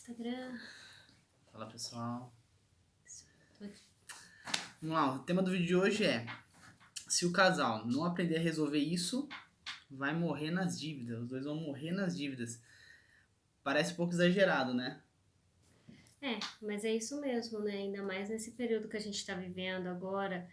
Instagram. Fala, pessoal. Tô aqui. Vamos lá, o tema do vídeo de hoje é: se o casal não aprender a resolver isso, vai morrer nas dívidas. Os dois vão morrer nas dívidas. Parece um pouco exagerado, né? Mas é isso mesmo, né? Ainda mais nesse período que a gente está vivendo agora,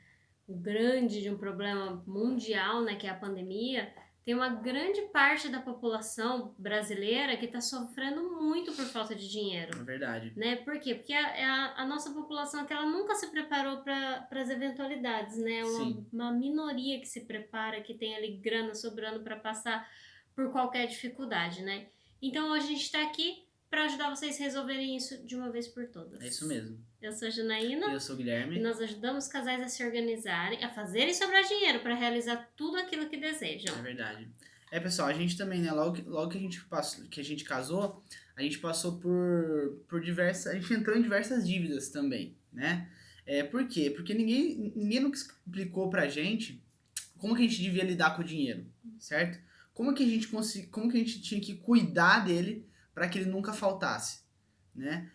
o grande de um problema mundial, né, que é a pandemia. Tem uma grande parte da população brasileira que está sofrendo muito por falta de dinheiro. É verdade. Né? Por quê? Porque a nossa população que ela nunca se preparou para as eventualidades, né? Sim. Uma minoria que se prepara, que tem ali grana sobrando para passar por qualquer dificuldade, né? Então hoje a gente está aqui para ajudar vocês a resolverem isso de uma vez por todas. É isso mesmo. Eu sou a Janaína. E eu sou o Guilherme. E nós ajudamos casais a se organizarem, a fazerem sobrar dinheiro para realizar tudo aquilo que desejam. É verdade. Pessoal, a gente também, né? Logo que a gente passou, que a gente casou, a gente passou por diversas. A gente entrou em diversas dívidas também, né? Por quê? Porque ninguém nunca explicou pra gente como que a gente devia lidar com o dinheiro, certo? Como que a gente tinha que cuidar dele para que ele nunca faltasse, né?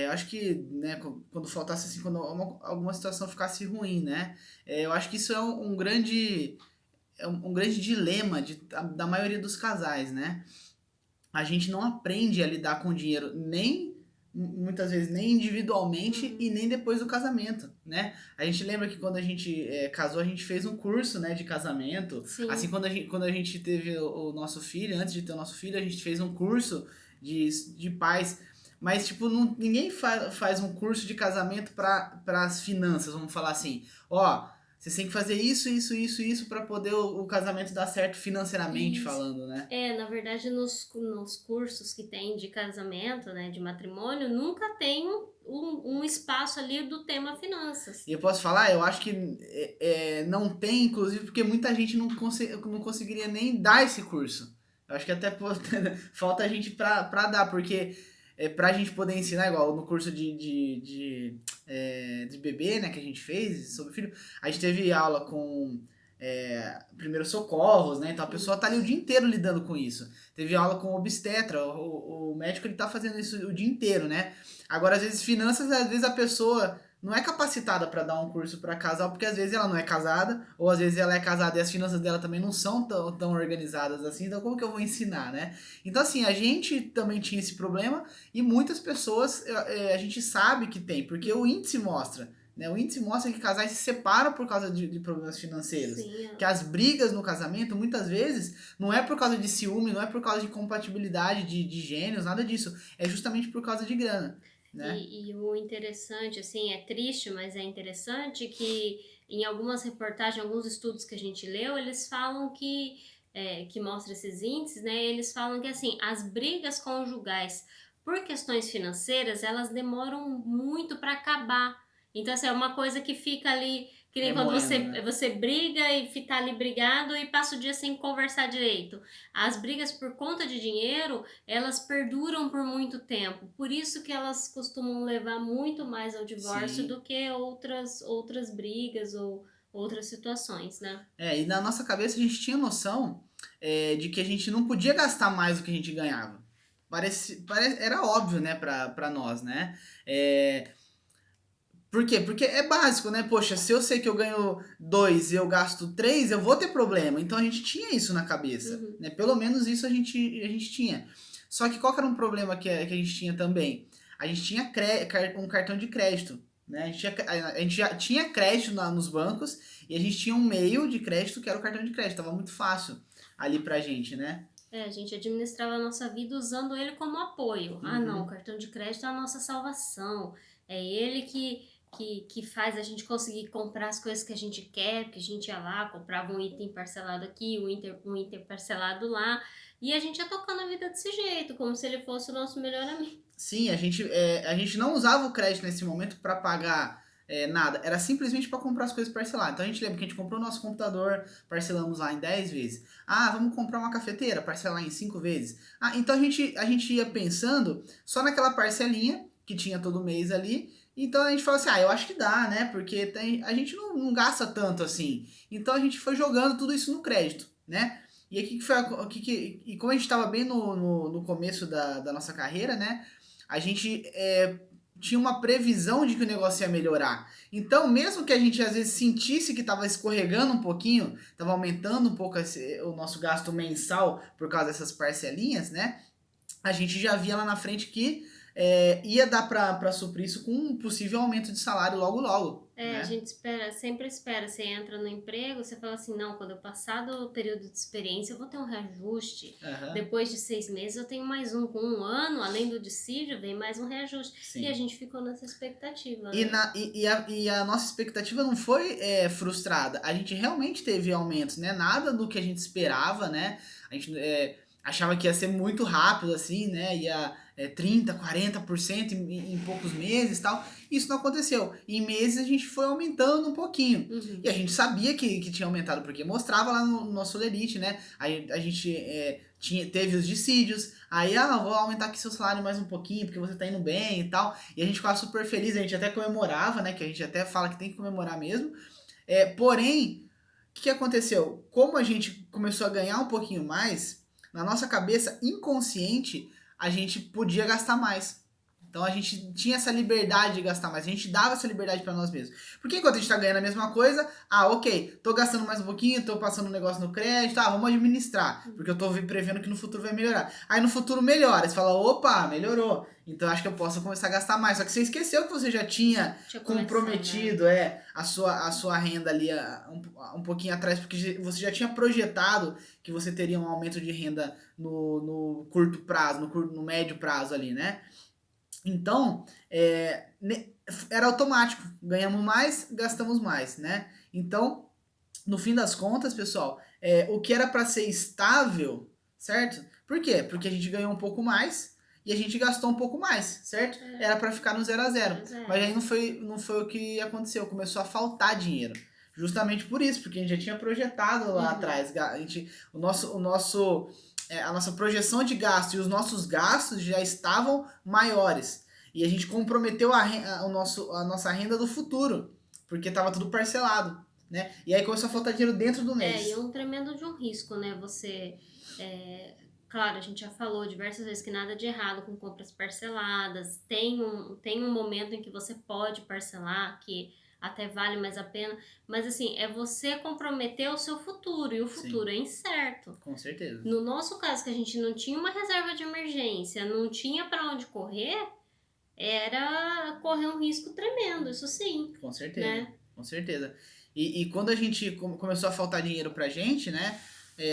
Eu acho que, né, quando faltasse assim, quando alguma situação ficasse ruim, né? Eu acho que isso é um grande dilema da maioria dos casais, né? A gente não aprende a lidar com o dinheiro muitas vezes nem individualmente e nem depois do casamento, né? A gente lembra que quando a gente casou, a gente fez um curso, né, de casamento. Sim. Assim, quando a gente teve o nosso filho, antes de ter o nosso filho, a gente fez um curso de pais. Mas, tipo, ninguém faz um curso de casamento para as finanças, vamos falar assim. Ó, você tem que fazer isso para poder o casamento dar certo financeiramente falando, né? Na verdade, nos cursos que tem de casamento, né, de matrimônio, nunca tem um espaço ali do tema finanças. E eu posso falar, eu acho que não tem, inclusive, porque muita gente não conseguiria nem dar esse curso. Eu acho que até falta gente pra dar, porque pra gente poder ensinar, igual no curso de bebê, né, que a gente fez sobre filho, a gente teve aula com primeiros socorros, né, então a pessoa tá ali o dia inteiro lidando com isso. Teve aula com obstetra, o médico ele tá fazendo isso o dia inteiro, né. Agora, às vezes, finanças, às vezes a pessoa não é capacitada para dar um curso para casal, porque às vezes ela não é casada, ou às vezes ela é casada e as finanças dela também não são tão organizadas assim, então como que eu vou ensinar, né? Então, assim, a gente também tinha esse problema e muitas pessoas a gente sabe que tem, porque o índice mostra. Né? O índice mostra que casais se separam por causa de problemas financeiros. Sim. Que as brigas no casamento, muitas vezes, não é por causa de ciúme, não é por causa de compatibilidade de gênios, nada disso. É justamente por causa de grana. Né? E o interessante, assim, é triste, mas é interessante que em algumas reportagens, alguns estudos que a gente leu, eles falam que mostra esses índices, né? Eles falam que, assim, as brigas conjugais por questões financeiras, elas demoram muito para acabar. Então, assim, é uma coisa que fica ali, que nem quando você briga e tá ali brigado e passa o dia sem conversar direito. As brigas por conta de dinheiro, elas perduram por muito tempo. Por isso que elas costumam levar muito mais ao divórcio do que outras brigas ou outras situações, né? E na nossa cabeça a gente tinha noção de que a gente não podia gastar mais do que a gente ganhava. Era óbvio, né, pra nós, né? Por quê? Porque é básico, né? Poxa, se eu sei que eu ganho 2 e eu gasto 3, eu vou ter problema. Então a gente tinha isso na cabeça, né? Pelo menos isso a gente tinha. Só que qual que era um problema que a gente tinha também? A gente tinha um cartão de crédito, né? A gente já tinha crédito nos bancos e a gente tinha um meio de crédito que era o cartão de crédito. Tava muito fácil ali pra gente, né? A gente administrava a nossa vida usando ele como apoio. Ah, não, o cartão de crédito é a nossa salvação. É ele que faz a gente conseguir comprar as coisas que a gente quer, porque a gente ia lá, comprava um item parcelado aqui, um item parcelado lá, e a gente ia tocando a vida desse jeito, como se ele fosse o nosso melhor amigo. Sim, a gente não usava o crédito nesse momento para pagar nada, era simplesmente para comprar as coisas parceladas. Então a gente lembra que a gente comprou o nosso computador, parcelamos lá em 10 vezes. Ah, vamos comprar uma cafeteira, parcelar em 5 vezes. Ah, então a gente ia pensando só naquela parcelinha que tinha todo mês ali. Então a gente falou assim, eu acho que dá, né? Porque a gente não gasta tanto assim. Então a gente foi jogando tudo isso no crédito, né? E aqui e como a gente estava bem no começo da nossa carreira, né? a gente tinha uma previsão de que o negócio ia melhorar. Então, mesmo que a gente às vezes sentisse que estava escorregando um pouquinho, estava aumentando um pouco o nosso gasto mensal por causa dessas parcelinhas, né? A gente já via lá na frente que ia dar para suprir isso com um possível aumento de salário logo logo. A Né? gente sempre espera, você entra no emprego, você fala assim, não, quando eu passar do período de experiência eu vou ter um reajuste, depois de 6 meses eu tenho mais um, com 1 ano, além do dissídio, vem mais um reajuste. Sim. E a gente ficou nessa expectativa, E, né? e a nossa expectativa não foi frustrada, a gente realmente teve aumentos, né? Nada do que a gente esperava, né? A gente achava que ia ser muito rápido, assim, né? Ia 30%, 40% em poucos meses e tal. Isso não aconteceu. Em meses a gente foi aumentando um pouquinho. Uhum. E a gente sabia que tinha aumentado, porque mostrava lá no nosso Lerite, né? A gente teve os dissídios. Aí, vou aumentar aqui seu salário mais um pouquinho, porque você tá indo bem e tal. E a gente ficava super feliz, a gente até comemorava, né? Que a gente até fala que tem que comemorar mesmo. Porém, o que aconteceu? Como a gente começou a ganhar um pouquinho mais, na nossa cabeça inconsciente, a gente podia gastar mais. Então a gente tinha essa liberdade de gastar mais, a gente dava essa liberdade para nós mesmos. Porque enquanto a gente tá ganhando a mesma coisa, ok, tô gastando mais um pouquinho, tô passando um negócio no crédito, vamos administrar, porque eu tô prevendo que no futuro vai melhorar. Aí no futuro melhora, você fala, opa, melhorou, então acho que eu posso começar a gastar mais. Só que você esqueceu que você já tinha comprometido a sua renda ali um pouquinho atrás, porque você já tinha projetado que você teria um aumento de renda no curto prazo, no médio prazo ali, né? Então, era automático. Ganhamos mais, gastamos mais, né? Então, no fim das contas, pessoal, o que era para ser estável, certo? Por quê? Porque a gente ganhou um pouco mais e a gente gastou um pouco mais, certo? Era para ficar no 0 a 0. Mas aí não foi o que aconteceu. Começou a faltar dinheiro. Justamente por isso, porque a gente já tinha projetado lá atrás. A nossa projeção de gasto e os nossos gastos já estavam maiores. E a gente comprometeu a nossa renda do futuro, porque estava tudo parcelado. Né? E aí começou a faltar dinheiro dentro do mês. E um tremendo de um risco, né? Você. Claro, a gente já falou diversas vezes que nada de errado com compras parceladas. Tem um momento em que você pode parcelar, que até vale mais a pena. Mas assim, é você comprometer o seu futuro. E o futuro é incerto. Com certeza. No nosso caso, que a gente não tinha uma reserva de emergência, não tinha para onde correr, era correr um risco tremendo, isso sim. Com certeza. Né? Com certeza. E quando a gente começou a faltar dinheiro pra gente, né?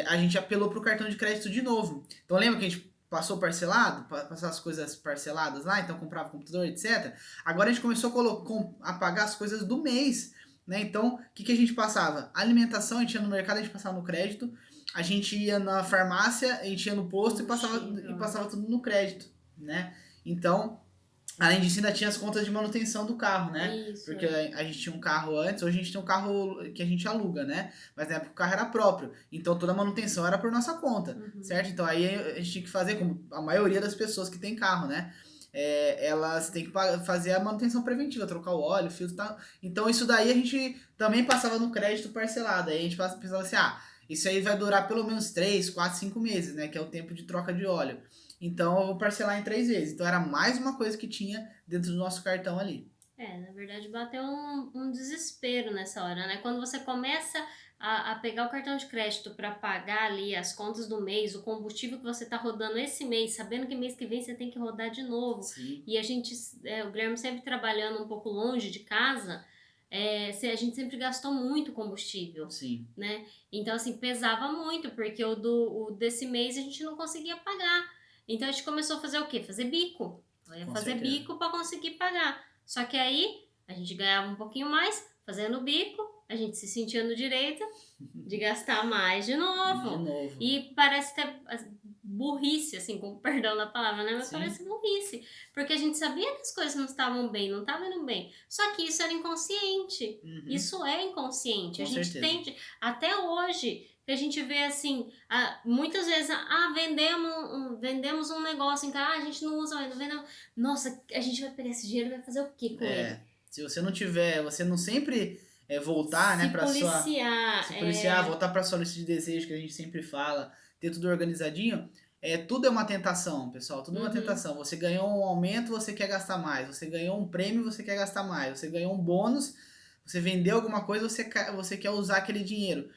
A gente apelou pro cartão de crédito de novo. Então lembra que a gente passou parcelado? Passar as coisas parceladas lá, então comprava computador, etc. Agora a gente começou a pagar as coisas do mês. Né? Então, o que a gente passava? Alimentação, a gente ia no mercado, a gente passava no crédito. A gente ia na farmácia, a gente ia no posto e passava tudo no crédito. Né? Então, além disso, ainda tinha as contas de manutenção do carro, né? Isso, porque a gente tinha um carro antes, hoje a gente tem um carro que a gente aluga, né? Mas na época o carro era próprio. Então toda a manutenção era por nossa conta, certo? Então aí a gente tinha que fazer, como a maioria das pessoas que tem carro, né? Elas têm que fazer a manutenção preventiva, trocar o óleo, filtro e tal. Então isso daí a gente também passava no crédito parcelado. Aí a gente pensava assim, isso aí vai durar pelo menos 3, 4, 5 meses, né? Que é o tempo de troca de óleo. Então eu vou parcelar em 3 vezes. Então era mais uma coisa que tinha dentro do nosso cartão ali. Na verdade bateu um desespero nessa hora, né? Quando você começa a pegar o cartão de crédito para pagar ali as contas do mês, o combustível que você está rodando esse mês, sabendo que mês que vem você tem que rodar de novo. Sim. E o Guilherme sempre trabalhando um pouco longe de casa, a gente sempre gastou muito combustível. Sim. Né? Então, assim, pesava muito, porque o desse mês a gente não conseguia pagar. Então a gente começou a fazer o quê? Fazer bico. Bico para conseguir pagar. Só que aí a gente ganhava um pouquinho mais, fazendo bico, a gente se sentia no direito de gastar mais de novo. E parece ter burrice, assim, com perdão da palavra, né? Mas parece burrice. Porque a gente sabia que as coisas não estavam bem, não estavam indo bem. Só que isso era inconsciente. Isso é inconsciente. A gente tende, até hoje, que a gente vê assim, muitas vezes, vendemos um negócio em casa, a gente não usa mais, nossa, a gente vai pegar esse dinheiro e vai fazer o que com ele? Se você não tiver, você não sempre voltar, né, pra policiar, se policiar, voltar pra sua lista de desejos que a gente sempre fala, ter tudo organizadinho, tudo é uma tentação, pessoal, tudo é uma tentação. Você ganhou um aumento, você quer gastar mais. Você ganhou um prêmio, você quer gastar mais. Você ganhou um bônus, você vendeu alguma coisa, você quer usar aquele dinheiro.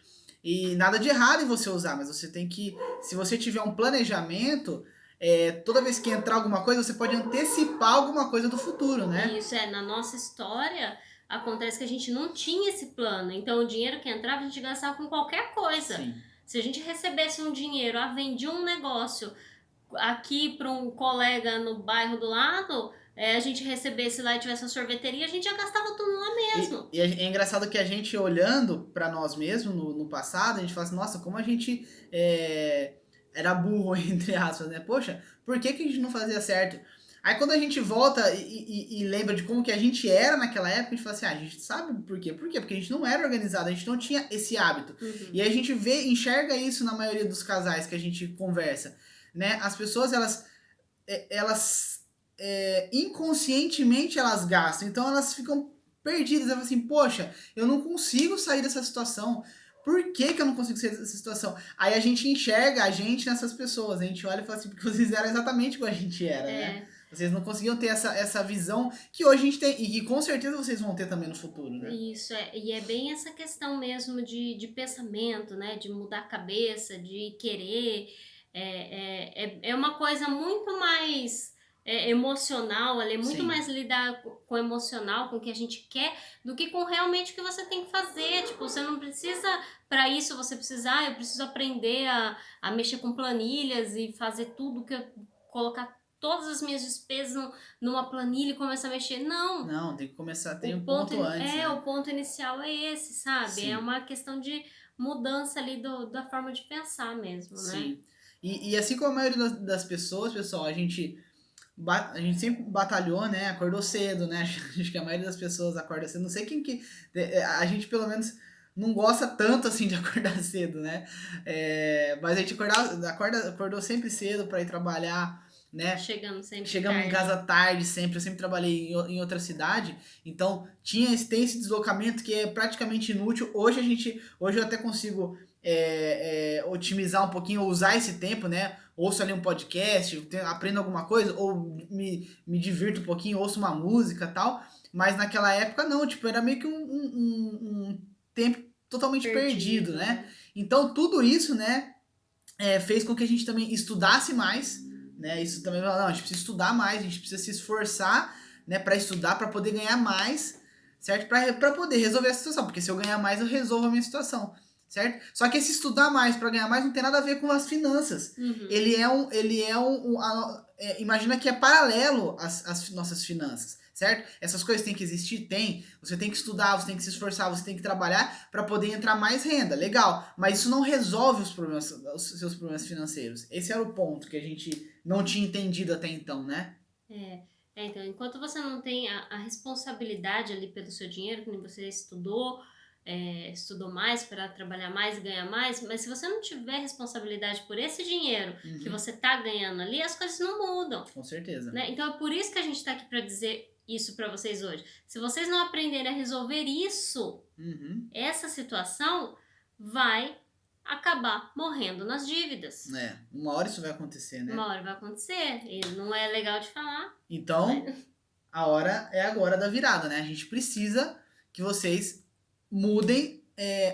E nada de errado em você usar, mas você tem que, se você tiver um planejamento, toda vez que entrar alguma coisa, você pode antecipar alguma coisa do futuro, né? Isso na nossa história acontece que a gente não tinha esse plano, então o dinheiro que entrava a gente gastava com qualquer coisa. Sim. Se a gente recebesse um dinheiro, vendia um negócio aqui para um colega no bairro do lado, a gente recebesse lá e tivesse uma sorveteria, a gente já gastava tudo lá mesmo. E é engraçado que a gente olhando para nós mesmos no passado, a gente fala assim, nossa, como a gente era burro, entre aspas, né? Poxa, por que a gente não fazia certo? Aí quando a gente volta e lembra de como que a gente era naquela época, a gente fala assim, a gente sabe por quê? Por quê? Porque a gente não era organizado, a gente não tinha esse hábito. E aí a gente enxerga isso na maioria dos casais que a gente conversa, né? As pessoas, elas inconscientemente elas gastam, então elas ficam perdidas, elas falam assim, poxa, eu não consigo sair dessa situação. Por que eu não consigo sair dessa situação? Aí a gente enxerga a gente nessas pessoas, a gente olha e fala assim, porque vocês eram exatamente como a gente era, né? Vocês não conseguiam ter essa visão que hoje a gente tem, e que com certeza vocês vão ter também no futuro, né? Isso, e é bem essa questão mesmo de pensamento, né? De mudar a cabeça, de querer. É uma coisa muito mais emocional, ela é muito Sim. mais lidar com o emocional, com o que a gente quer, do que com realmente o que você tem que fazer. Tipo, você não precisa, para isso você precisa, eu preciso aprender a mexer com planilhas e fazer tudo que eu colocar todas as minhas despesas numa planilha e começar a mexer. Não, tem que começar, tem um ponto antes, né? O ponto inicial é esse, sabe? Sim. É uma questão de mudança ali da forma de pensar mesmo, né? Sim. E assim como a maioria das pessoas, pessoal, a gente sempre batalhou, né? Acordou cedo, né? Acho que a maioria das pessoas acorda cedo. Não sei quem que... A gente, pelo menos, não gosta tanto, assim, de acordar cedo, né? Mas a gente acordou sempre cedo para ir trabalhar, né? Chegamos em casa tarde sempre. Eu sempre trabalhei em outra cidade, então tem esse deslocamento que é praticamente inútil. Hoje eu até consigo otimizar um pouquinho, usar esse tempo, né? Ouço ali um podcast, aprendo alguma coisa, ou me divirto um pouquinho, ouço uma música e tal. Mas naquela época não, tipo, era meio que um tempo totalmente perdido, né? Então tudo isso, né, fez com que a gente também estudasse mais, né? Isso também, não, a gente precisa estudar mais, a gente precisa se esforçar, né, para estudar, para poder ganhar mais, certo? Para poder resolver a situação, porque se eu ganhar mais, eu resolvo a minha situação, certo? Só que esse estudar mais para ganhar mais não tem nada a ver com as finanças. Imagina que é paralelo às nossas finanças, certo? Essas coisas têm que existir? Tem. Você tem que estudar, você tem que se esforçar, você tem que trabalhar para poder entrar mais renda. Legal. Mas isso não resolve os seus problemas financeiros. Esse era o ponto que a gente não tinha entendido até então, né? Então, enquanto você não tem a responsabilidade ali pelo seu dinheiro, que você estudou mais para trabalhar mais e ganhar mais, mas se você não tiver responsabilidade por esse dinheiro que você tá ganhando ali, as coisas não mudam. Com certeza. Né? Então é por isso que a gente tá aqui para dizer isso para vocês hoje. Se vocês não aprenderem a resolver isso, essa situação vai acabar morrendo nas dívidas. Uma hora isso vai acontecer, né? Uma hora vai acontecer, e não é legal de falar. Então, a hora é agora da virada, né? A gente precisa que vocês mudem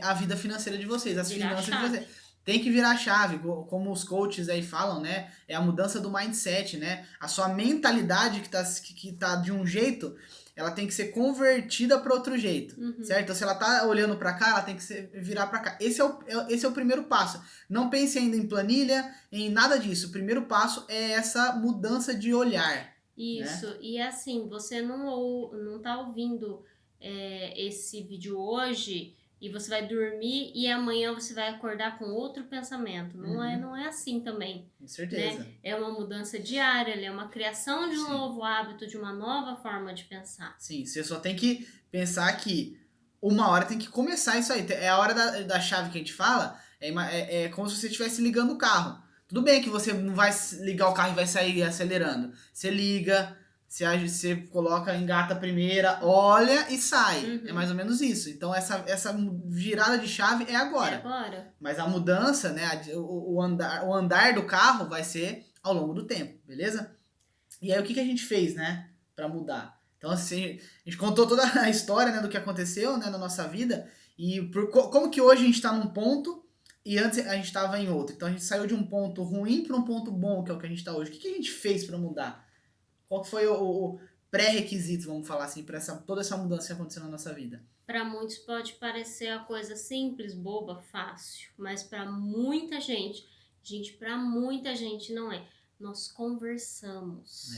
a vida financeira de vocês, as finanças de vocês. Tem que virar a chave, como os coaches aí falam, né? É a mudança do mindset, né? A sua mentalidade que tá de um jeito, ela tem que ser convertida para outro jeito, certo? Então, se ela tá olhando para cá, ela tem que virar para cá. Esse é o primeiro passo. Não pense ainda em planilha, em nada disso. O primeiro passo é essa mudança de olhar. Isso, né? E assim, você não tá ouvindo esse vídeo hoje e você vai dormir e amanhã você vai acordar com outro pensamento. Não é assim também. Com certeza. Né? É uma mudança diária, é uma criação de um novo hábito, de uma nova forma de pensar. Sim, você só tem que pensar que uma hora tem que começar isso aí. É a hora da chave que a gente fala, é como se você estivesse ligando o carro. Tudo bem que você não vai ligar o carro e vai sair acelerando. Você liga, Você coloca, engata a primeira, olha e sai. Uhum. É mais ou menos isso. Então essa virada de chave é agora. É agora. Mas a mudança, né, o andar do carro vai ser ao longo do tempo, beleza? E aí o que a gente fez, né, pra mudar? Então assim, a gente contou toda a história, né, do que aconteceu, né, na nossa vida e como que hoje a gente tá num ponto e antes a gente tava em outro. Então a gente saiu de um ponto ruim para um ponto bom, que é o que a gente tá hoje. O que a gente fez pra mudar? Qual que foi o pré-requisito, vamos falar assim, para toda essa mudança que aconteceu na nossa vida? Para muitos pode parecer a coisa simples, boba, fácil, mas para muita gente, para muita gente não é. Nós conversamos.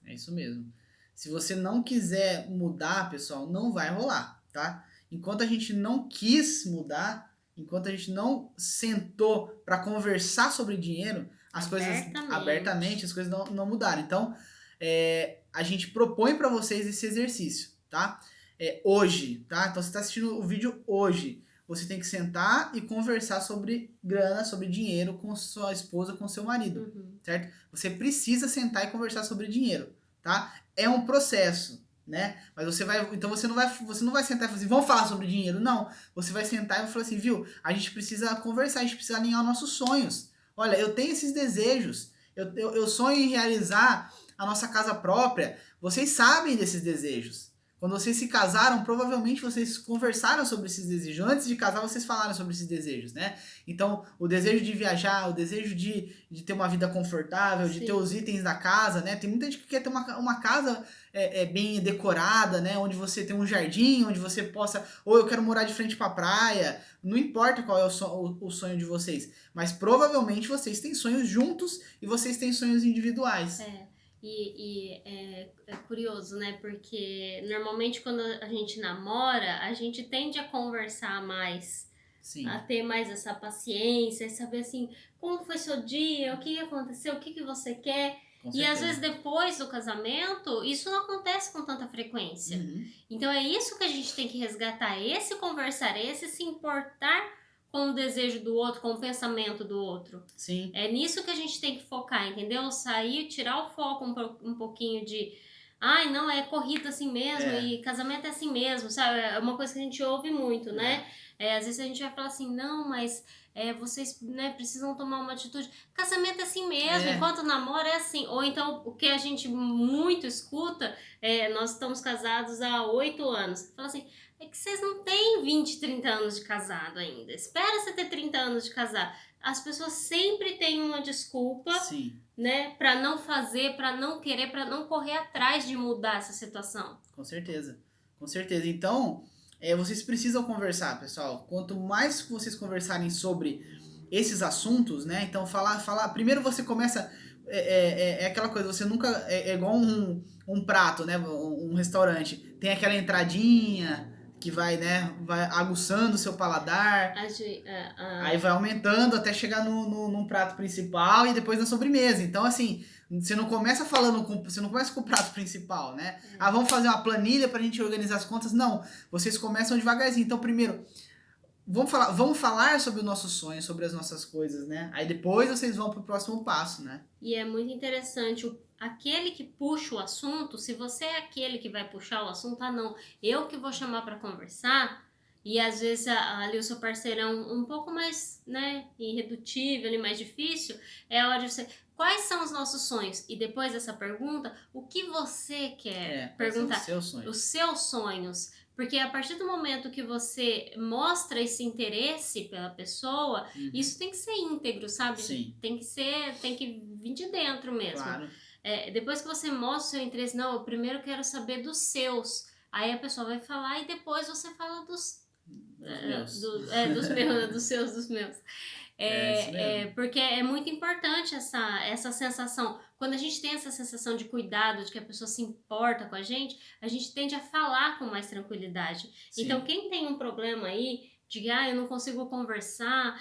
É isso mesmo. Se você não quiser mudar, pessoal, não vai rolar, tá? Enquanto a gente não quis mudar, enquanto a gente não sentou para conversar sobre dinheiro, as coisas abertamente, as coisas não mudaram. Então, a gente propõe para vocês esse exercício, tá? Hoje, tá? Então, você está assistindo o vídeo hoje. Você tem que sentar e conversar sobre grana, sobre dinheiro com sua esposa, com seu marido, certo? Você precisa sentar e conversar sobre dinheiro, tá? É um processo, né? Mas então você não vai sentar e falar assim, vamos falar sobre dinheiro, não. Você vai sentar e vai falar assim, viu? A gente precisa conversar, a gente precisa alinhar nossos sonhos. Olha, eu tenho esses desejos, eu sonho em realizar a nossa casa própria. Vocês sabem desses desejos. Quando vocês se casaram, provavelmente vocês conversaram sobre esses desejos. Antes de casar, vocês falaram sobre esses desejos, né? Então, o desejo de viajar, o desejo de ter uma vida confortável, de ter os itens da casa, né? Tem muita gente que quer ter uma casa bem decorada, né? Onde você tem um jardim, onde você possa... Ou eu quero morar de frente pra praia. Não importa qual é o sonho de vocês. Mas provavelmente vocês têm sonhos juntos e vocês têm sonhos individuais. E é curioso, né? Porque normalmente quando a gente namora, a gente tende a conversar mais. Sim. A ter mais essa paciência, saber assim, como foi seu dia, o que aconteceu, o que você quer. E às vezes depois do casamento, isso não acontece com tanta frequência. Então é isso que a gente tem que resgatar, esse conversar, esse se importar com o desejo do outro, com o pensamento do outro. Sim. É nisso que a gente tem que focar, entendeu? Sair, tirar o foco um pouquinho de... Ai, não, é corrida assim mesmo, e casamento é assim mesmo, sabe? É uma coisa que a gente ouve muito, né? Às vezes a gente vai falar assim, não, mas vocês, né, precisam tomar uma atitude. Casamento é assim mesmo, enquanto namoro é assim. Ou então, o que a gente muito escuta, nós estamos casados há 8 anos. Fala assim, é que vocês não têm 20, 30 anos de casado ainda. Espera você ter 30 anos de casado. As pessoas sempre têm uma desculpa, né, para não fazer, para não querer, para não correr atrás de mudar essa situação. Com certeza, com certeza. Então, vocês precisam conversar, pessoal. Quanto mais vocês conversarem sobre esses assuntos, né? Então, falar. Primeiro você começa. É aquela coisa, você nunca. É igual um prato, né? Um restaurante. Tem aquela entradinha que vai, né? Vai aguçando o seu paladar. Aí vai aumentando até chegar num prato principal e depois na sobremesa. Então, assim. Você não começa você não começa com o prato principal, né? Vamos fazer uma planilha pra gente organizar as contas. Não, vocês começam devagarzinho. Então, primeiro, vamos falar sobre o nosso sonho, sobre as nossas coisas, né? Aí depois vocês vão pro próximo passo, né? E é muito interessante, aquele que puxa o assunto, se você é aquele que vai puxar o assunto, não, eu que vou chamar pra conversar... E às vezes ali o seu parceiro é um pouco mais, né, irredutível, ali, mais difícil, é a hora de você... Quais são os nossos sonhos? E depois dessa pergunta, o que você quer perguntar? Os seus sonhos. Porque a partir do momento que você mostra esse interesse pela pessoa, isso tem que ser íntegro, sabe? Sim. Tem que vir de dentro mesmo. Claro. Depois que você mostra o seu interesse, não, eu primeiro quero saber dos seus. Aí a pessoa vai falar e depois você fala dos meus, dos seus, dos meus. Porque é muito importante essa sensação. Quando a gente tem essa sensação de cuidado, de que a pessoa se importa com a gente tende a falar com mais tranquilidade. Sim. Então, quem tem um problema aí, de eu não consigo conversar,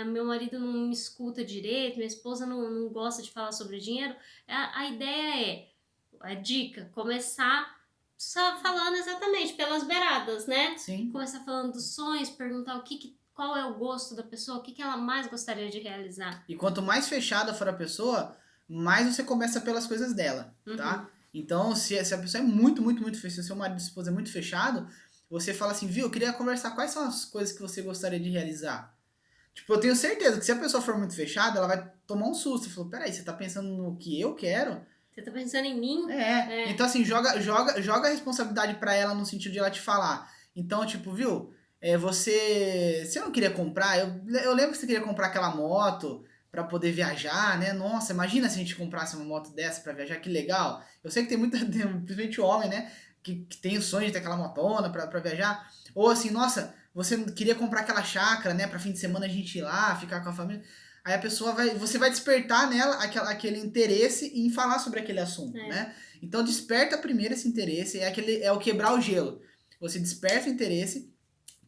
meu marido não me escuta direito, minha esposa não gosta de falar sobre dinheiro, a ideia a dica, começar só falando exatamente pelas beiradas, né? Sim. Começar falando dos sonhos, perguntar qual é o gosto da pessoa, o que ela mais gostaria de realizar. E quanto mais fechada for a pessoa, mais você começa pelas coisas dela, tá? Então, se a pessoa é muito, muito, muito fechada, se o seu marido, sua esposa é muito fechado, você fala assim, viu, eu queria conversar quais são as coisas que você gostaria de realizar. Tipo, eu tenho certeza que se a pessoa for muito fechada, ela vai tomar um susto. Falou, peraí, você tá pensando no que eu quero? Você tá pensando em mim? Então assim, joga a responsabilidade pra ela no sentido de ela te falar. Então, tipo, viu? Você não queria comprar? Eu lembro que você queria comprar aquela moto pra poder viajar, né? Nossa, imagina se a gente comprasse uma moto dessa pra viajar, que legal. Eu sei que tem muita, principalmente homem, né? Que tem o sonho de ter aquela motona pra viajar. Ou assim, nossa, você queria comprar aquela chácara, né? Pra fim de semana a gente ir lá, ficar com a família. Aí a pessoa você vai despertar nela aquele interesse em falar sobre aquele assunto, né? Então desperta primeiro esse interesse, é o quebrar o gelo. Você desperta o interesse,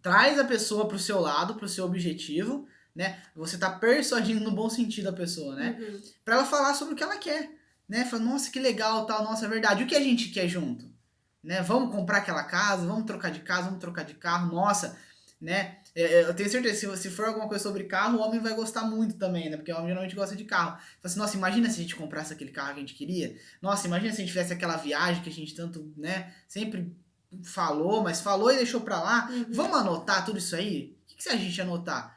traz a pessoa pro seu lado, pro seu objetivo, né? Você tá persuadindo no bom sentido a pessoa, né? Uhum. Pra ela falar sobre o que ela quer, né? Fala, nossa, que legal, tal, nossa, é verdade. O que a gente quer junto? Né? Vamos comprar aquela casa, vamos trocar de casa, vamos trocar de carro, nossa, né? Eu tenho certeza que se for alguma coisa sobre carro, o homem vai gostar muito também, né? Porque o homem geralmente gosta de carro. Fala assim, nossa, imagina se a gente comprasse aquele carro que a gente queria. Nossa, imagina se a gente tivesse aquela viagem que a gente tanto, né, sempre falou, mas falou e deixou pra lá. Uhum. Vamos anotar tudo isso aí? O que se a gente anotar?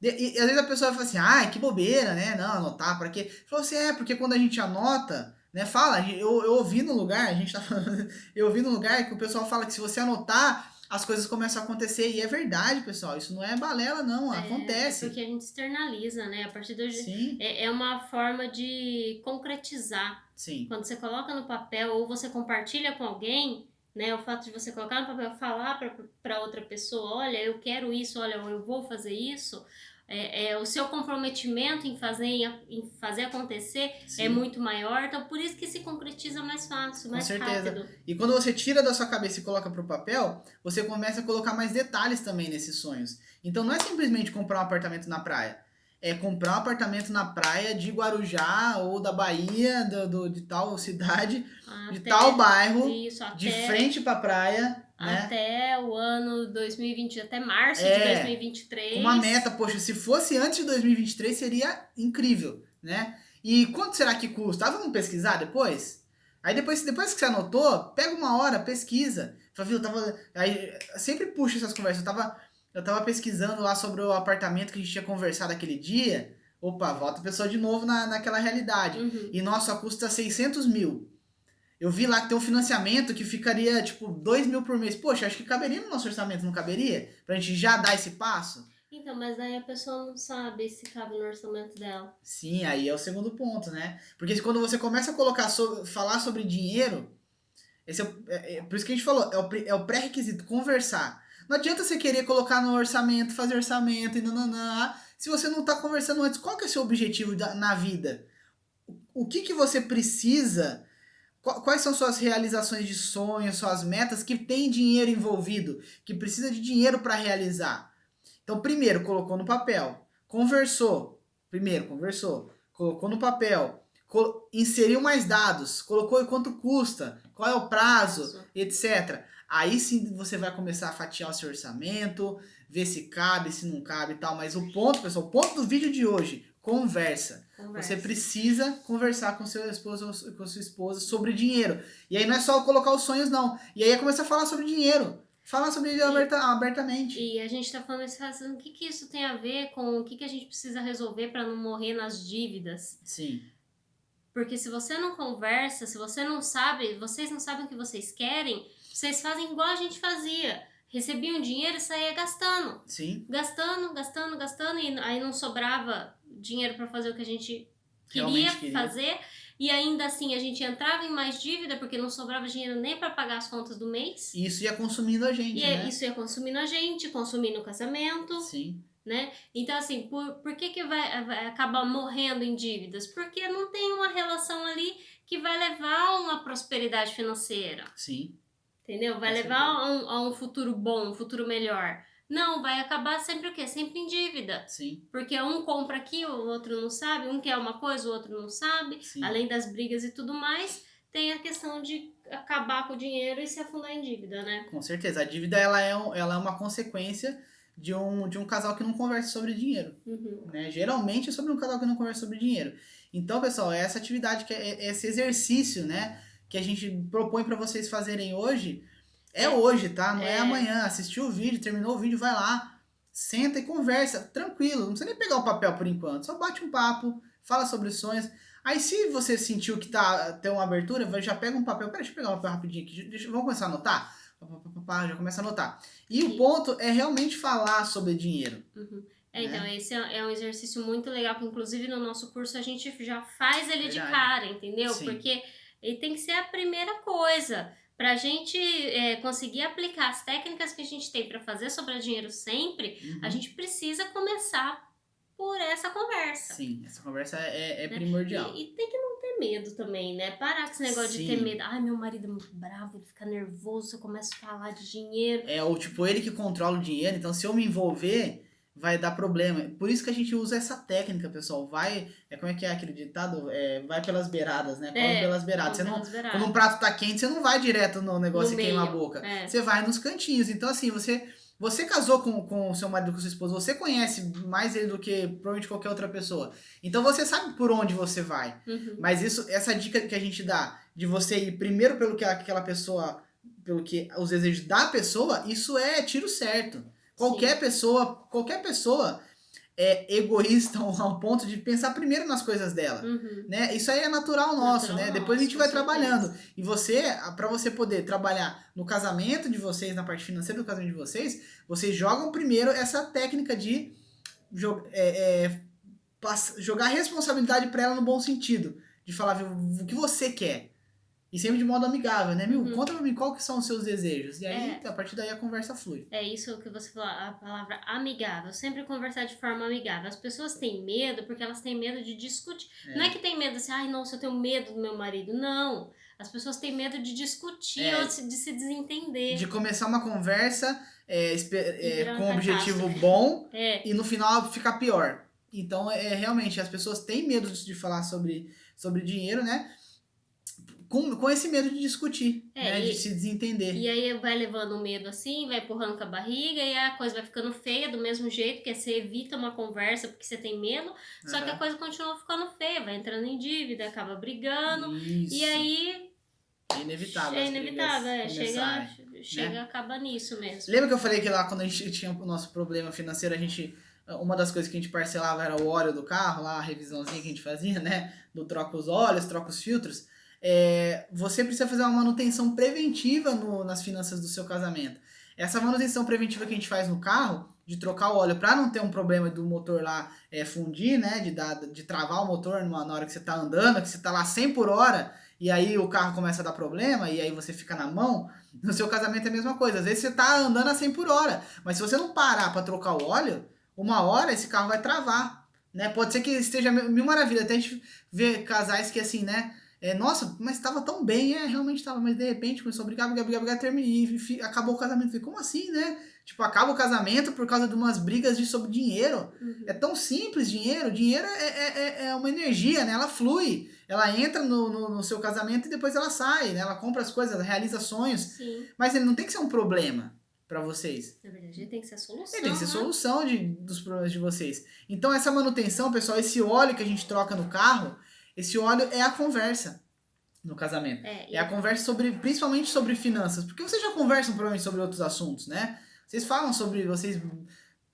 E às vezes a pessoa fala assim, ai, que bobeira, né? Não, anotar, pra quê? Falou assim, porque quando a gente anota, né? Fala, eu ouvi no lugar, a gente tá falando, eu ouvi no lugar que o pessoal fala que se você anotar, as coisas começam a acontecer. E é verdade, pessoal. Isso não é balela, não. Acontece. É porque a gente externaliza, né? A partir do Sim. é uma forma de concretizar. Sim. Quando você coloca no papel ou você compartilha com alguém, né? O fato de você colocar no papel, falar para outra pessoa, olha, eu quero isso, olha, eu vou fazer isso. O seu comprometimento em fazer acontecer Sim. é muito maior, então por isso que se concretiza mais fácil, mais rápido. E quando você tira da sua cabeça e coloca pro papel, você começa a colocar mais detalhes também nesses sonhos. Então não é simplesmente comprar um apartamento na praia. É comprar um apartamento na praia de Guarujá ou da Bahia, de tal cidade, de tal bairro, de frente pra praia, né? Até o ano 2020, até março de 2023. Com uma meta, poxa, se fosse antes de 2023 seria incrível, né? E quanto será que custa? Vamos pesquisar depois? Aí depois que você anotou, pega uma hora, pesquisa. Fala, viu, aí sempre puxa essas conversas. Eu tava pesquisando lá sobre o apartamento que a gente tinha conversado aquele dia. Opa, volta a pessoa de novo naquela realidade. Uhum. E nossa, custa 600 mil. Eu vi lá que tem um financiamento que ficaria, tipo, 2 mil por mês. Poxa, acho que caberia no nosso orçamento, não caberia? Pra gente já dar esse passo? Então, mas aí a pessoa não sabe se cabe no orçamento dela. Sim, aí é o segundo ponto, né? Porque quando você começa a falar sobre dinheiro, por isso que a gente falou, é o pré-requisito, conversar. Não adianta você querer colocar no orçamento, fazer orçamento e nananã, se você não tá conversando antes. Qual que é o seu objetivo na vida? O que você precisa? Quais são suas realizações de sonhos, suas metas que tem dinheiro envolvido, que precisa de dinheiro para realizar? Então, primeiro, colocou no papel, conversou, colocou no papel, inseriu mais dados, colocou quanto custa, qual é o prazo, etc. Aí sim você vai começar a fatiar o seu orçamento, ver se cabe, se não cabe e tal. Mas o ponto, pessoal, o ponto do vídeo de hoje, conversa. Você precisa conversar com seu esposo ou com sua esposa sobre dinheiro. E aí não é só colocar os sonhos, não. E aí começa a falar sobre dinheiro. Falar sobre dinheiro abertamente. E a gente tá falando assim, o que isso tem a ver com o que a gente precisa resolver para não morrer nas dívidas? Sim. Porque se você não conversa, se você não sabe, vocês não sabem o que vocês querem, vocês fazem igual a gente fazia. Recebiam dinheiro e saía gastando. Sim. Gastando, e aí não sobrava dinheiro para fazer o que a gente queria fazer. E ainda assim a gente entrava em mais dívida porque não sobrava dinheiro nem para pagar as contas do mês. E isso ia consumindo a gente, né? Isso ia consumindo a gente, consumindo o casamento. Sim. Né? Então, assim, por que vai acabar morrendo em dívidas? Porque não tem uma relação ali que vai levar a uma prosperidade financeira. Sim. Entendeu? Vai levar a um futuro bom, um futuro melhor. Não, vai acabar sempre o quê? Sempre em dívida. Sim. Porque um compra aqui, o outro não sabe, um quer uma coisa, o outro não sabe. Sim. Além das brigas e tudo mais, tem a questão de acabar com o dinheiro e se afundar em dívida, né? Com certeza. A dívida ela é uma consequência de um casal que não conversa sobre dinheiro. Uhum. Né? Geralmente é sobre um casal que não conversa sobre dinheiro. Então, pessoal, essa atividade, esse exercício, né? que a gente propõe para vocês fazerem hoje é hoje, tá? Não é amanhã. Assistiu o vídeo, terminou o vídeo, vai lá, senta e conversa, tranquilo. Não precisa nem pegar o papel por enquanto. Só bate um papo, fala sobre sonhos. Aí se você sentiu que tem uma abertura, já pega um papel. Peraí, deixa eu pegar um papel rapidinho aqui. Vamos começar a anotar? Já começa a anotar. E o ponto é realmente falar sobre dinheiro. Uhum. Então, esse é um exercício muito legal, que inclusive no nosso curso a gente já faz ele de cara, entendeu? Sim. Porque ele tem que ser a primeira coisa. Pra gente conseguir aplicar as técnicas que a gente tem para fazer sobre dinheiro sempre, a gente precisa começar por essa conversa. Sim, essa conversa é primordial. E tem que não ter medo também, né? Parar com esse negócio de ter medo. Ai, meu marido é muito bravo, ele fica nervoso, eu começo a falar de dinheiro. Ou tipo, ele que controla o dinheiro, então se eu me envolver, vai dar problema. Por isso que a gente usa essa técnica, pessoal. Como é que é aquele ditado? Vai pelas beiradas, né? Come pelas beiradas. Quando um prato tá quente, você não vai direto no negócio e queima a boca. Você vai nos cantinhos. Então, assim, você casou com o seu marido, com sua esposa, você conhece mais ele do que provavelmente qualquer outra pessoa. Então você sabe por onde você vai. Mas essa dica que a gente dá, de você ir primeiro pelo que aquela pessoa, pelo que os desejos da pessoa, isso é tiro certo. Qualquer pessoa é egoísta ao ponto de pensar primeiro nas coisas dela, né? Isso aí é natural nosso, né? Depois a gente vai trabalhando. E para você poder trabalhar no casamento de vocês, na parte financeira do casamento de vocês jogam primeiro essa técnica de jogar a responsabilidade para ela no bom sentido. De falar o que você quer. E sempre de modo amigável, né? Conta pra mim qual que são os seus desejos. E aí, a partir daí, a conversa flui. É isso que você falou, a palavra amigável. Sempre conversar de forma amigável. As pessoas têm medo porque elas têm medo de discutir. Não é que tem medo assim, ai, nossa, eu tenho medo do meu marido. Não. As pessoas têm medo de discutir ou de se desentender. De começar uma conversa com um objetivo bom e no final ficar pior. Então, realmente, as pessoas têm medo de falar sobre dinheiro, né? Com esse medo de discutir, né? De se desentender. E aí vai levando o medo assim, vai empurrando com a barriga e a coisa vai ficando feia do mesmo jeito, que você evita uma conversa porque você tem medo, só que a coisa continua ficando feia, vai entrando em dívida, acaba brigando, e aí... É inevitável. Chega, acaba nisso mesmo. Lembra que eu falei que lá quando a gente tinha o nosso problema financeiro, uma das coisas que a gente parcelava era o óleo do carro, lá a revisãozinha que a gente fazia, né? Do troca os óleos, troca os filtros. Você precisa fazer uma manutenção preventiva nas finanças do seu casamento. Essa manutenção preventiva que a gente faz no carro, de trocar o óleo para não ter um problema do motor lá fundir, né? De travar o motor na hora que você está andando, que você está lá 100 por hora, e aí o carro começa a dar problema, e aí você fica na mão. No seu casamento é a mesma coisa. Às vezes você está andando a 100 por hora, mas se você não parar para trocar o óleo, uma hora esse carro vai travar, né? Pode ser que esteja mil maravilhas. Até a gente vê casais que assim, né? Nossa, mas estava tão bem, realmente estava, mas de repente começou a brigar, e acabou o casamento. Falei, como assim, né? Tipo, acaba o casamento por causa de umas brigas sobre dinheiro. É tão simples dinheiro. Dinheiro é uma energia, né? Ela flui. Ela entra no seu casamento e depois ela sai, né? Ela compra as coisas, ela realiza sonhos. Sim. Mas ele não tem que ser um problema para vocês. Na verdade, ele tem que ser a solução. Ele tem que ser solução dos problemas de vocês. Então, essa manutenção, pessoal, esse óleo que a gente troca no carro, esse óleo é a conversa no casamento. É a conversa principalmente sobre finanças. Porque vocês já conversam provavelmente sobre outros assuntos, né? Vocês falam vocês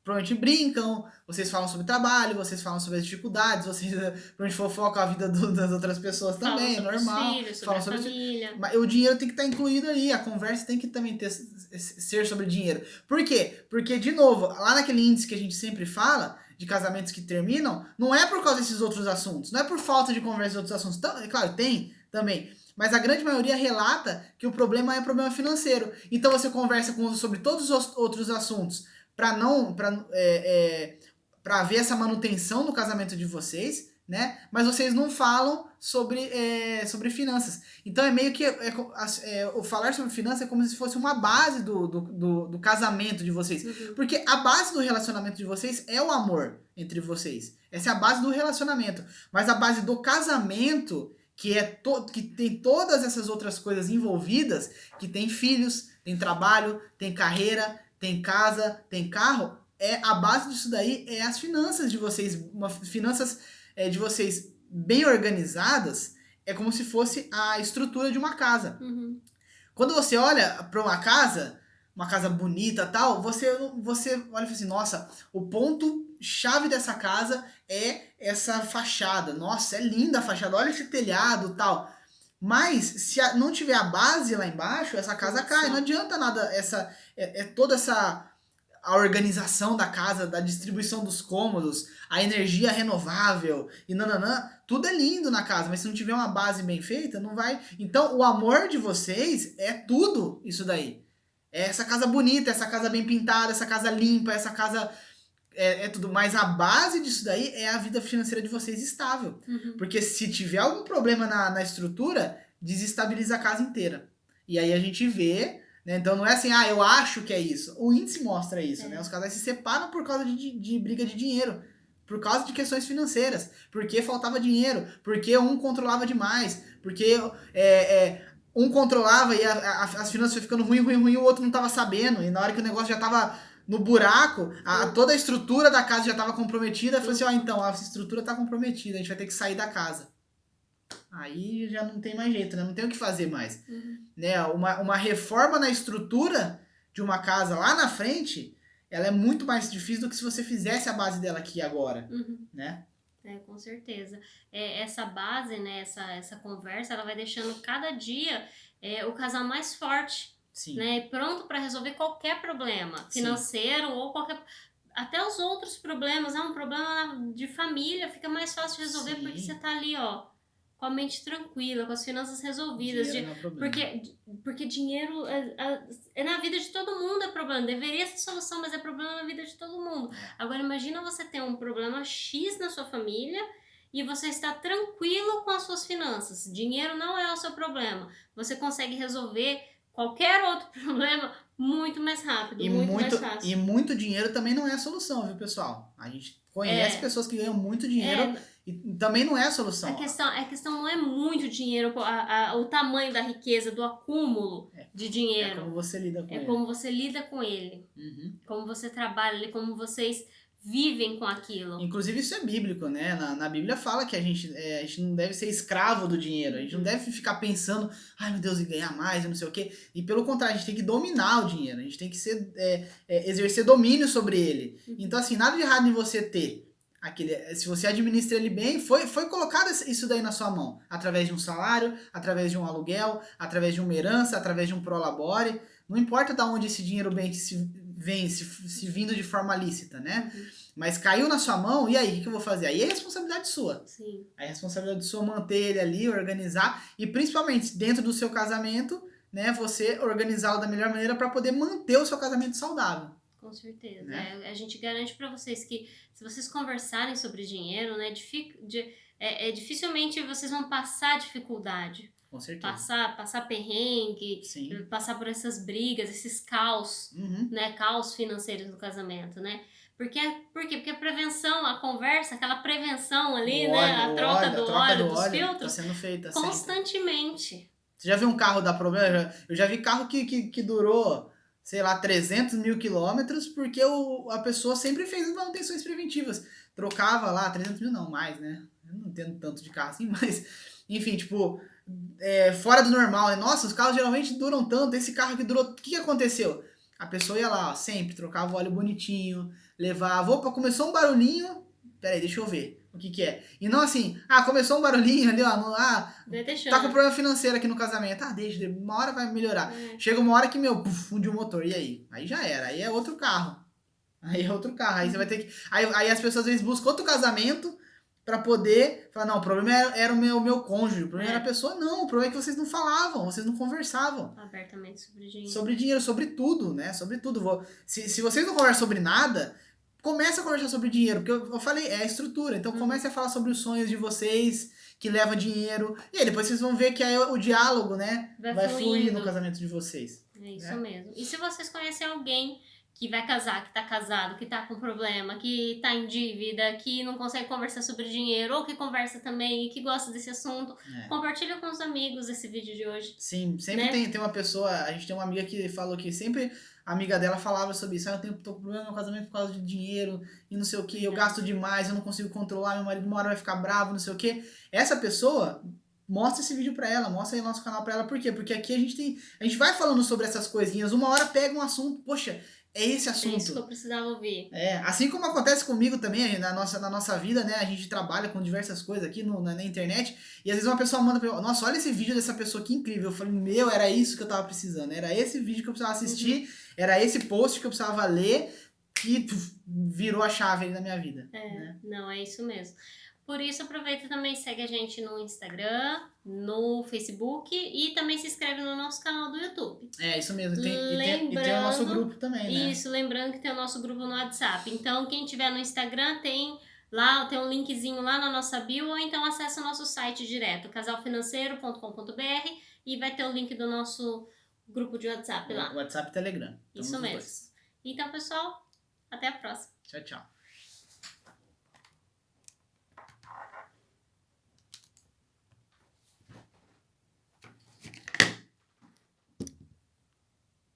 provavelmente brincam, vocês falam sobre trabalho, vocês falam sobre as dificuldades, vocês provavelmente fofocam a vida das outras pessoas também, é normal. Os filhos, sobre a família. Mas o dinheiro tem que estar incluído ali, a conversa tem que também ser sobre dinheiro. Por quê? Porque, de novo, lá naquele índice que a gente sempre fala, de casamentos que terminam, não é por causa desses outros assuntos, não é por falta de conversa de outros assuntos. Então, é claro, tem também, mas a grande maioria relata que o problema é problema financeiro. Então você conversa sobre todos os outros assuntos para ver essa manutenção no casamento de vocês, né? Mas vocês não falam sobre finanças. Então é meio que o falar sobre finanças é como se fosse uma base do casamento de vocês. Porque a base do relacionamento de vocês é o amor entre vocês. Essa é a base do relacionamento. Mas a base do casamento, que tem todas essas outras coisas envolvidas, que tem filhos, tem trabalho, tem carreira, tem casa, tem carro, a base disso daí é as finanças de vocês. Finanças de vocês bem organizadas é como se fosse a estrutura de uma casa. Uhum. Quando você olha para uma casa bonita e tal, você olha e fala assim, nossa, o ponto chave dessa casa é essa fachada. Nossa, é linda a fachada, olha esse telhado e tal. Mas se não tiver a base lá embaixo, essa casa cai. Não adianta nada toda essa a organização da casa, da distribuição dos cômodos, a energia renovável e nananã, tudo é lindo na casa, mas se não tiver uma base bem feita, não vai. Então, o amor de vocês é tudo isso daí. É essa casa bonita, essa casa bem pintada, essa casa limpa, essa casa é tudo. Mas a base disso daí é a vida financeira de vocês estável. Uhum. Porque se tiver algum problema na estrutura, desestabiliza a casa inteira. E aí a gente vê, né? Então não é assim, eu acho que é isso. O índice mostra isso, né? Os casais se separam por causa de briga de dinheiro. Por causa de questões financeiras. Porque faltava dinheiro. Porque um controlava demais. Porque um controlava e as finanças foi ficando ruim, o outro não tava sabendo. E na hora que o negócio já tava no buraco, toda a estrutura da casa já estava comprometida. Falei assim, então, a estrutura está comprometida, a gente vai ter que sair da casa. Aí já não tem mais jeito, né? Não tem o que fazer mais. Uhum. Né? Uma reforma na estrutura de uma casa lá na frente, ela é muito mais difícil do que se você fizesse a base dela aqui agora. Uhum. Né? Com certeza. Essa base, né, essa conversa, ela vai deixando cada dia o casal mais forte. Sim. Né, pronto para resolver qualquer problema financeiro. Sim. Ou qualquer... Até os outros problemas, um problema de família fica mais fácil de resolver. Sim. Porque você tá ali, com a mente tranquila, com as finanças resolvidas. Porque dinheiro na vida de todo mundo é problema. Deveria ser solução, mas é problema na vida de todo mundo. Agora imagina você ter um problema X na sua família e você está tranquilo com as suas finanças. Dinheiro não é o seu problema. Você consegue resolver qualquer outro problema muito mais rápido, muito mais fácil. E muito dinheiro também não é a solução, viu, pessoal? A gente conhece pessoas que ganham muito dinheiro e também não é a solução. A questão não é muito dinheiro, o tamanho da riqueza, do acúmulo de dinheiro. É como você lida com ele. É como você lida com ele. Uhum. Como você trabalha, como vocês vivem com aquilo. Inclusive isso é bíblico, né? Na Bíblia fala que a gente não deve ser escravo do dinheiro. A gente não deve ficar pensando, ai meu Deus, e ganhar mais, e não sei o quê. E pelo contrário, a gente tem que dominar o dinheiro. A gente tem que exercer domínio sobre ele. Então assim, nada de errado em você ter se você administra ele bem, foi colocado isso daí na sua mão. Através de um salário, através de um aluguel, através de uma herança, através de um prolabore. Não importa de onde esse dinheiro vem se vindo de forma lícita, né? Uhum. Mas caiu na sua mão, e aí, o que eu vou fazer? Aí é responsabilidade sua. Sim. Aí é responsabilidade sua manter ele ali, organizar, e principalmente dentro do seu casamento, né, você organizá-lo da melhor maneira para poder manter o seu casamento saudável. Com certeza. Né? A gente garante para vocês que se vocês conversarem sobre dinheiro, né, dificilmente vocês vão passar dificuldade. Com certeza. Passar perrengue, sim, passar por essas brigas, esses caos, uhum, né, caos financeiros no casamento, né? Por quê? Porque a prevenção, a conversa, aquela prevenção ali, a troca do óleo, dos filtros, tá sendo feita constantemente. Sempre. Você já viu um carro dar problema? Eu já vi carro que durou, sei lá, 300 mil quilômetros porque a pessoa sempre fez as manutenções preventivas. Trocava lá, 300 mil não, mais, né? Eu não entendo tanto de carro assim, mas... Enfim, tipo... fora do normal, né? Nossa, os carros geralmente duram tanto, esse carro que durou, o que aconteceu? A pessoa ia lá, sempre trocava o óleo bonitinho, levava, opa, começou um barulhinho, peraí, deixa eu ver o que é. E não assim, começou um barulhinho ali, tá com problema financeiro aqui no casamento, deixa, uma hora vai melhorar. Chega uma hora que, fundiu o motor, e aí? Aí já era, aí é outro carro. Aí você vai ter que... Aí as pessoas às vezes buscam outro casamento pra poder falar, não, o problema era o meu cônjuge, o problema era a pessoa. Não, o problema é que vocês não falavam, vocês não conversavam. Abertamente sobre dinheiro. Sobre dinheiro, sobre tudo, né? Sobre tudo. Se vocês não conversam sobre nada, comece a conversar sobre dinheiro, porque eu falei, é a estrutura. Então comece a falar sobre os sonhos de vocês, que leva dinheiro. E aí depois vocês vão ver que aí o diálogo, né, vai fluir no casamento de vocês. É isso mesmo. E se vocês conhecem alguém que vai casar, que tá casado, que tá com problema, que tá em dívida, que não consegue conversar sobre dinheiro, ou que conversa também e que gosta desse assunto, compartilha com os amigos esse vídeo de hoje. Sim, sempre tem uma pessoa, a gente tem uma amiga que falou que sempre a amiga dela falava sobre isso, eu tô com problema no meu casamento por causa de dinheiro e não sei o que, eu gasto demais, eu não consigo controlar, meu marido uma hora vai ficar bravo, não sei o que. Essa pessoa mostra esse vídeo pra ela, mostra aí o nosso canal pra ela. Por quê? Porque aqui a gente vai falando sobre essas coisinhas, uma hora pega um assunto, poxa, é esse É isso que assunto. eu precisava ouvir. Assim como acontece comigo também, na nossa vida, né? A gente trabalha com diversas coisas aqui na internet, e às vezes uma pessoa manda pra eu, nossa, olha esse vídeo dessa pessoa que incrível. Eu falei, meu, era isso que eu tava precisando, era esse vídeo que eu precisava assistir, era esse post que eu precisava ler, que virou a chave aí na minha vida. Né? Não, é isso mesmo. Por isso, aproveita também e segue a gente no Instagram, no Facebook e também se inscreve no nosso canal do YouTube. É, isso mesmo. E tem o nosso grupo também, né? Isso, lembrando que tem o nosso grupo no WhatsApp. Então, quem tiver no Instagram tem um linkzinho lá na nossa bio, ou então acessa o nosso site direto, casalfinanceiro.com.br, e vai ter o link do nosso grupo de WhatsApp lá. WhatsApp e Telegram. Isso mesmo. Então, pessoal, até a próxima. Tchau, tchau.